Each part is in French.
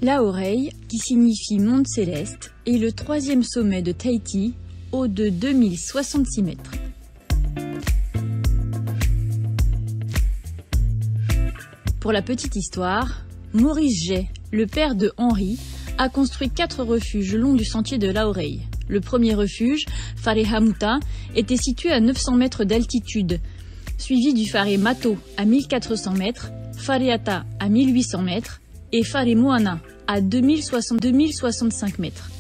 Laoreille, qui signifie monde céleste, est le 3e sommet de Tahiti, haut de 2066 mètres. Pour la petite histoire, Maurice Jay, le père de Henri, a construit 4 refuges le long du sentier de Laoreille. Le premier refuge, Wharehamuta, était situé à 900 mètres d'altitude, suivi du Whare Mato à 1400 mètres, Whareata à 1800 mètres et Whare Moana à 2065 mètres.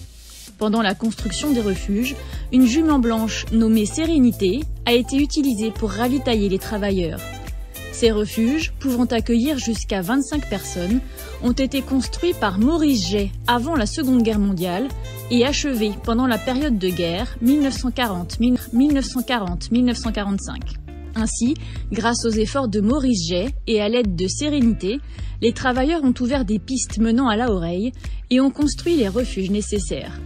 Pendant la construction des refuges, une jument blanche nommée Sérénité a été utilisée pour ravitailler les travailleurs. Ces refuges, pouvant accueillir jusqu'à 25 personnes, ont été construits par Maurice Jay avant la Seconde Guerre mondiale et achevés pendant la période de guerre 1940-1945. Ainsi, grâce aux efforts de Maurice Jay et à l'aide de Sérénité, les travailleurs ont ouvert des pistes menant à Laoreille et ont construit les refuges nécessaires.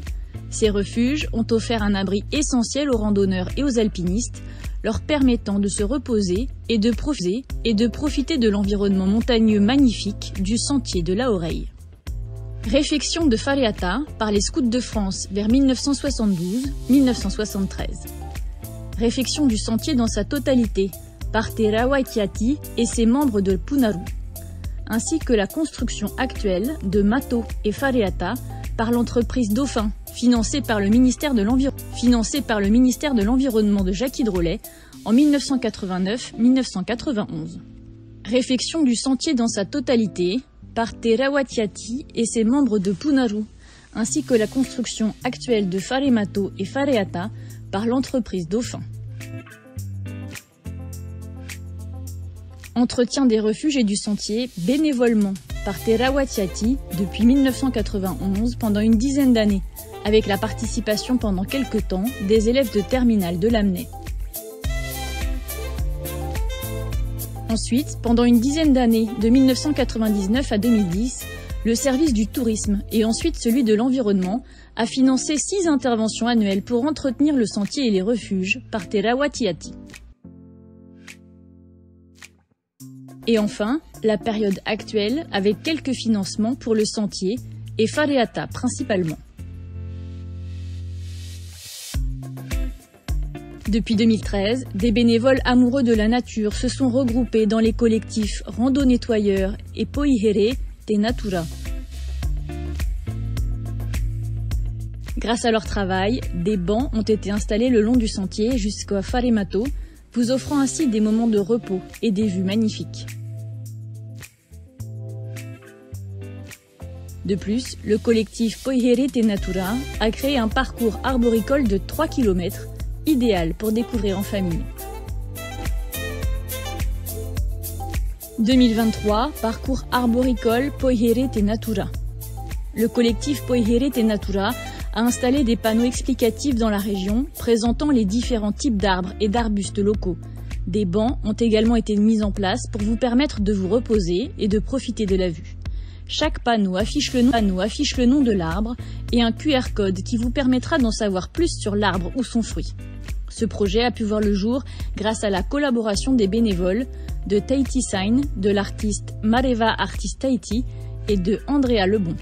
Ces refuges ont offert un abri essentiel aux randonneurs et aux alpinistes, leur permettant de se reposer et de profiter de l'environnement montagneux magnifique du sentier de Laoreille. Réfection de Whareata par les scouts de France vers 1972-1973. Réfection du sentier dans sa totalité par Te Rawatiati et ses membres de Punaru, ainsi que la construction actuelle de Mato et Whareata par l'entreprise Dauphin, financée par le ministère de l'Environnement de Jacques Hidrolet en 1989-1991. Réfection du sentier dans sa totalité par Te Rawatiati et ses membres de Punaru, ainsi que la construction actuelle de Whare Mato et Whareata par l'entreprise Dauphin. Entretien des refuges et du sentier bénévolement par Te Rawatiati depuis 1991 pendant une dizaine d'années, avec la participation pendant quelques temps des élèves de terminale de Lamennais. Ensuite, pendant une dizaine d'années, de 1999 à 2010, le service du tourisme et ensuite celui de l'environnement a financé 6 interventions annuelles pour entretenir le sentier et les refuges par Te Rawatiati. Et enfin, la période actuelle avec quelques financements pour le sentier et Whareata principalement. Depuis 2013, des bénévoles amoureux de la nature se sont regroupés dans les collectifs Rando Nettoyeur et Poihere Te Natura. Grâce à leur travail, des bancs ont été installés le long du sentier jusqu'à Whare Mato, vous offrant ainsi des moments de repos et des vues magnifiques. De plus, le collectif Poihere Te Natura a créé un parcours arboricole de 3 km, idéal pour découvrir en famille. 2023, parcours arboricole Poihere Te Natura. Le collectif Poihere Te Natura a installé des panneaux explicatifs dans la région, présentant les différents types d'arbres et d'arbustes locaux. Des bancs ont également été mis en place pour vous permettre de vous reposer et de profiter de la vue. Chaque panneau affiche le nom de l'arbre et un QR code qui vous permettra d'en savoir plus sur l'arbre ou son fruit. Ce projet a pu voir le jour grâce à la collaboration des bénévoles de Tahiti Sign, de l'artiste Mareva Artist Tahiti et de Andrea Lebon.